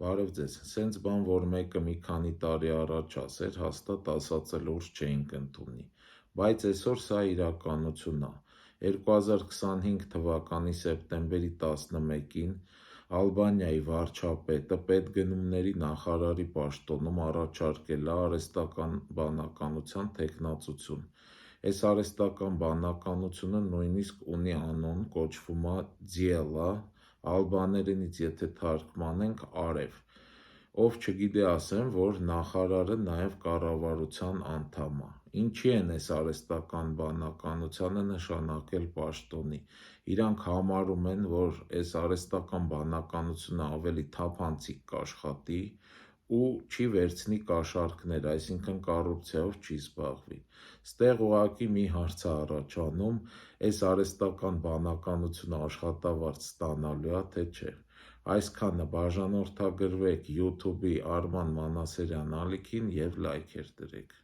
Բարև ձեզ, սենց բան, որ մեկը մի քանի տարի առաջ ասեր, հաստատ ասածը լուրջ չէինք ընդունի, բայց այսօր սա իրականություն է։ 2025 թվականի սեպտեմբերի 11-ին Ալբանիայի վարչապետը պետգնումների նախարարի պաշտոնում առաջարկել է արհեստական բանականության թեկնածություն։ Այս արհեստական բանականությունը նույնիսկ ունի անուն, կոչվում է ձիելա, ալբաներենից եթե թարգմանենք արև, ով չգիտի ասեմ, որ նախարարը նաև կառավարության անդամ է։ Ինչի են այս արհեստական բանականությանը նշանակել պաշտոնի։ Իրանք համարում են, որ այս արհեստական բանականությունը ավելի թափանցիկ կաշխատի ու չի վերցնի կաշառքներ, այսինքն կոռուպցիայով չի զբաղվի։ Ստեղ ուղղակի մի հարց է առաջանում, այս արհեստական բանականությունը աշխատավարձ ստանալու է, թե չէ։ Այսքանը, բաժանորդագրվեք YouTube-ի Արման Մանասերյան ալիքին և լայքեր դրեք։